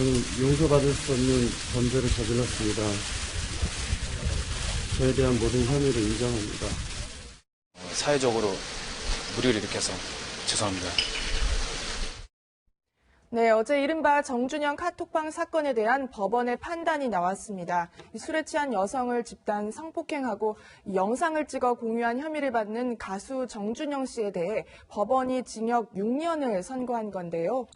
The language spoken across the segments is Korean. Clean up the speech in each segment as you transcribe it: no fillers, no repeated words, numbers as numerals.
저는 용서받을 수 없는 범죄를 저질렀습니다. 저에 대한 모든 혐의를 인정합니다. 사회적으로 무리를 일으켜서 죄송합니다. 네, 어제 이른바 정준영 카톡방 사건에 대한 법원의 판단이 나왔습니다. 술에 취한 여성을 집단 성폭행하고 영상을 찍어 공유한 혐의를 받는 가수 정준영 씨에 대해 법원이 징역 6년을 선고한 건데요.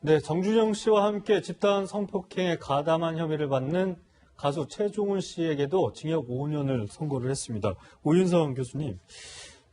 네, 정준영 씨와 함께 집단 성폭행에 가담한 혐의를 받는 가수 최종훈 씨에게도 징역 5년을 선고를 했습니다. 오윤성 교수님,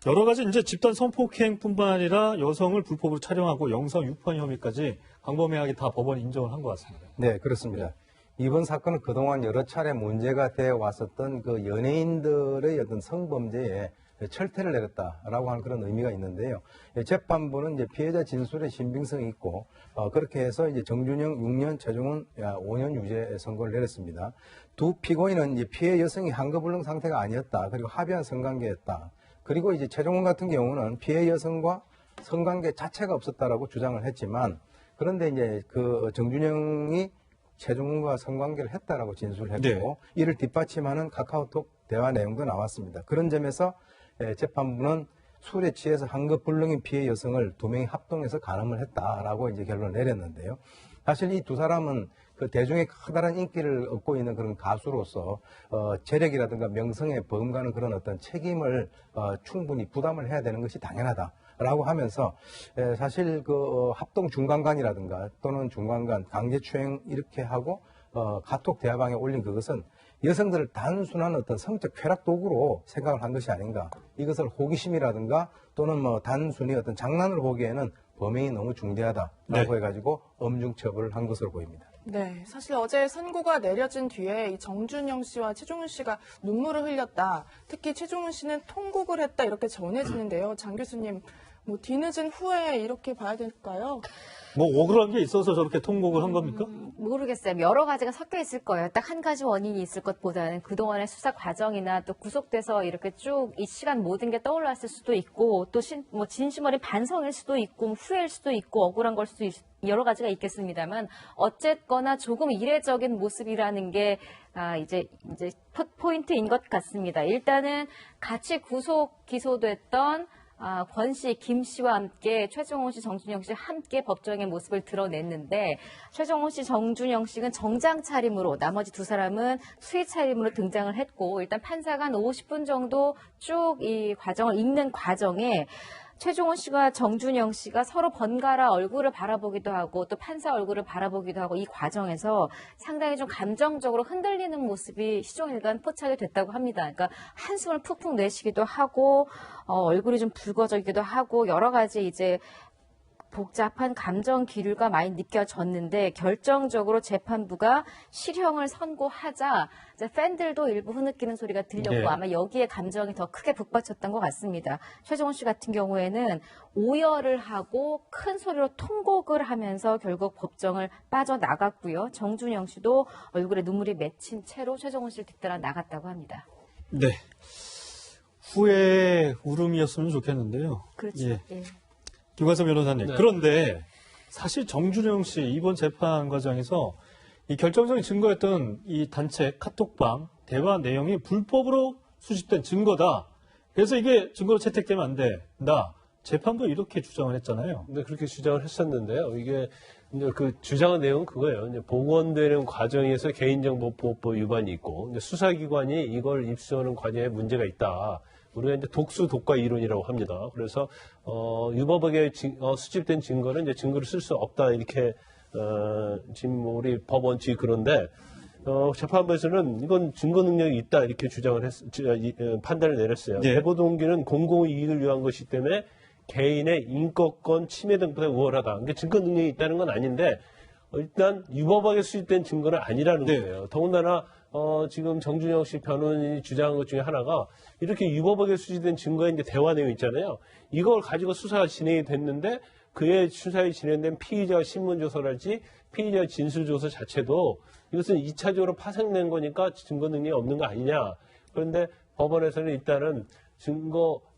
여러 가지 이제 집단 성폭행뿐만 아니라 여성을 불법으로 촬영하고 영상 유포한 혐의까지 광범위하게 다 법원이 인정을 한 것 같습니다. 네, 그렇습니다. 이번 사건은 그동안 여러 차례 문제가 되어 왔었던 그 연예인들의 어떤 성범죄에 철퇴를 내렸다라고 하는 그런 의미가 있는데요. 재판부는 이제 피해자 진술에 신빙성이 있고, 그렇게 해서 이제 정준영 6년, 최종훈 5년 유죄 선고를 내렸습니다. 두 피고인은 이제 피해 여성이 한거불능 상태가 아니었다. 그리고 합의한 성관계였다. 그리고 이제 최종훈 같은 경우는 피해 여성과 성관계 자체가 없었다라고 주장을 했지만, 그런데 이제 그 정준영이 최종훈과 성관계를 했다라고 진술을 했고, 네. 이를 뒷받침하는 카카오톡 대화 내용도 나왔습니다. 그런 점에서 재판부는 술에 취해서 한급불능인 피해 여성을 두 명이 합동해서 간음을 했다라고 이제 결론을 내렸는데요. 사실 이 두 사람은 그 대중의 커다란 인기를 얻고 있는 그런 가수로서 재력이라든가 명성에 버금가는 그런 어떤 책임을 충분히 부담을 해야 되는 것이 당연하다라고 하면서 사실 그 합동 중간간이라든가 또는 중간간 강제추행 이렇게 하고 카톡 대화방에 올린 그것은 여성들을 단순한 어떤 성적 쾌락 도구로 생각을 한 것이 아닌가. 이것을 호기심이라든가 또는 뭐 단순히 어떤 장난으로 보기에는 범행이 너무 중대하다라고 네. 해가지고 엄중 처벌을 한 것으로 보입니다. 네, 사실 어제 선고가 내려진 뒤에 이 정준영 씨와 최종훈 씨가 눈물을 흘렸다. 특히 최종훈 씨는 통곡을 했다 이렇게 전해지는데요. 장 교수님, 뭐 뒤늦은 후에 이렇게 봐야 될까요? 뭐 억울한 게 있어서 저렇게 통곡을 한 겁니까? 모르겠어요. 여러 가지가 섞여 있을 거예요. 딱 한 가지 원인이 있을 것보다는 그동안의 수사 과정이나 또 구속돼서 이렇게 쭉 이 시간 모든 게 떠올랐을 수도 있고 또 뭐 진심 어린 반성일 수도 있고 후회일 수도 있고 억울한 걸 수도 여러 가지가 있겠습니다만 어쨌거나 조금 이례적인 모습이라는 게 이제 포인트인 것 같습니다. 일단은 같이 구속 기소됐던 권 씨, 김 씨와 함께 최종훈 씨, 정준영 씨 함께 법정의 모습을 드러냈는데 최종훈 씨, 정준영 씨는 정장 차림으로 나머지 두 사람은 수의 차림으로 등장을 했고 일단 판사가 한 50분 정도 쭉 이 과정을 읽는 과정에 최종훈 씨와 정준영 씨가 서로 번갈아 얼굴을 바라보기도 하고 또 판사 얼굴을 바라보기도 하고 이 과정에서 상당히 좀 감정적으로 흔들리는 모습이 시종일관 포착이 됐다고 합니다. 그러니까 한숨을 푹푹 내쉬기도 하고 얼굴이 좀 붉어지기도 하고 여러 가지 이제 복잡한 감정 기류가 많이 느껴졌는데 결정적으로 재판부가 실형을 선고하자 이제 팬들도 일부 흐느끼는 소리가 들렸고 네. 아마 여기에 감정이 더 크게 북받쳤던 것 같습니다. 최종훈 씨 같은 경우에는 오열을 하고 큰 소리로 통곡을 하면서 결국 법정을 빠져나갔고요. 정준영 씨도 얼굴에 눈물이 맺힌 채로 최종훈 씨를 뒤따라 나갔다고 합니다. 네. 후에 울음이었으면 좋겠는데요. 그렇죠. 예. 예. 김관섭 변호사님. 네. 그런데 사실 정준영 씨 이번 재판 과정에서 이 결정적인 증거였던 이 단체 카톡방 대화 내용이 불법으로 수집된 증거다. 그래서 이게 증거로 채택되면 안 된다. 재판부 이렇게 주장을 했잖아요. 네, 그렇게 주장을 했었는데요. 이게 이제 그 주장한 내용은 그거예요. 이제 복원되는 과정에서 개인정보보호법 위반이 있고 이제 수사기관이 이걸 입수하는 과정에 문제가 있다. 우리가 이제 독수 독과 이론이라고 합니다. 그래서 유법하게 수집된 증거는 이제 증거를 쓸 수 없다 이렇게 지금 우리 법 원칙이 그런데 재판부에서는 이건 증거 능력이 있다 이렇게 주장을 판단을 내렸어요. 네. 배보 동기는 공공의 이익을 위한 것이기 때문에 개인의 인권권 침해 등보다 우월하다. 그러니까 증거 능력이 있다는 건 아닌데 일단 유법하게 수집된 증거는 아니라는 네. 거예요. 더군다나 지금 정준영 씨 변호인이 주장한 것 중에 하나가 이렇게 유법하게 수집된 증거의 이제 대화 내용 있잖아요. 이걸 가지고 수사가 진행이 됐는데 그의 수사에 진행된 피의자 신문조서랄지 피의자 진술조서 자체도 이것은 2차적으로 파생된 거니까 증거 능력이 없는 거 아니냐. 그런데 법원에서는 일단은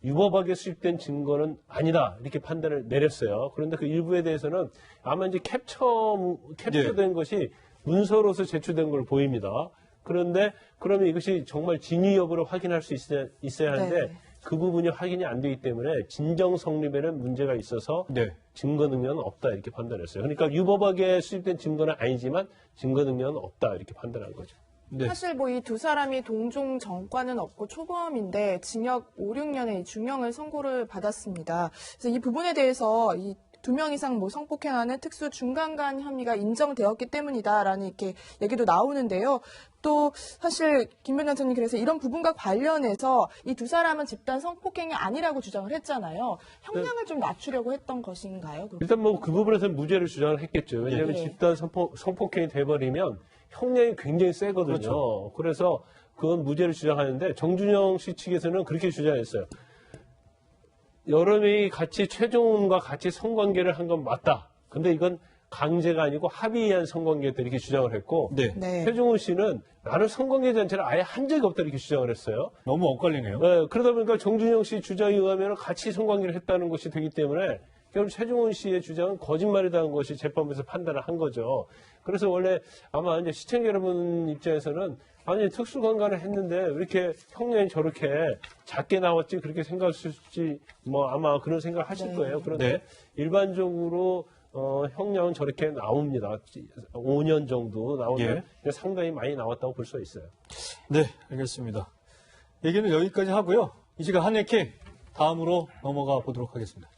유법하게 수입된 증거는 아니다 이렇게 판단을 내렸어요. 그런데 그 일부에 대해서는 아마 이제 캡처된 것이 문서로서 제출된 걸로 보입니다. 그런데 그러면 이것이 정말 진위 여부를 확인할 수 있어야 하는데 네. 그 부분이 확인이 안 되기 때문에 진정 성립에는 문제가 있어서 네. 증거 능력은 없다 이렇게 판단했어요. 그러니까 유법하게 수입된 증거는 아니지만 증거 능력은 없다 이렇게 판단한 거죠. 네. 사실 뭐 이 두 사람이 동종 전과는 없고 초범인데 징역 5, 6년의 중형을 선고를 받았습니다. 그래서 이 부분에 대해서 이 2명 이상 뭐 성폭행하는 특수 중간간 혐의가 인정되었기 때문이다라는 이렇게 얘기도 나오는데요. 또 사실 김 변호사님 그래서 이런 부분과 관련해서 이 두 사람은 집단 성폭행이 아니라고 주장을 했잖아요. 형량을 좀 낮추려고 했던 것인가요? 일단 뭐 그 부분에서는 무죄를 주장을 했겠죠. 왜냐하면 네. 집단 성폭행이 돼버리면 형량이 굉장히 세거든요. 그렇죠. 그래서 그건 무죄를 주장하는데 정준영 씨 측에서는 그렇게 주장했어요. 여러 명이 같이 최종훈과 같이 성관계를 한 건 맞다. 근데 이건 강제가 아니고 합의한 성관계다 이렇게 주장을 했고 네. 네. 최종훈 씨는 나는 성관계 자체를 아예 한 적이 없다 이렇게 주장을 했어요. 너무 엇갈리네요. 네, 그러다 보니까 정준영 씨 주장에 의하면 같이 성관계를 했다는 것이 되기 때문에 결국 최종훈 씨의 주장은 거짓말이라는 것이 재판부에서 판단을 한 거죠. 그래서 원래 아마 이제 시청자 여러분 입장에서는 아니 특수관관을 했는데 왜 이렇게 형량이 저렇게 작게 나왔지 그렇게 생각하실지 뭐 아마 그런 생각을 하실 네. 거예요. 그런데 네. 일반적으로 형량은 저렇게 나옵니다. 5년 정도 나오면 상당히 많이 나왔다고 볼 수 있어요. 네, 알겠습니다. 얘기는 여기까지 하고요. 이 시간 한예킹 다음으로 넘어가 보도록 하겠습니다.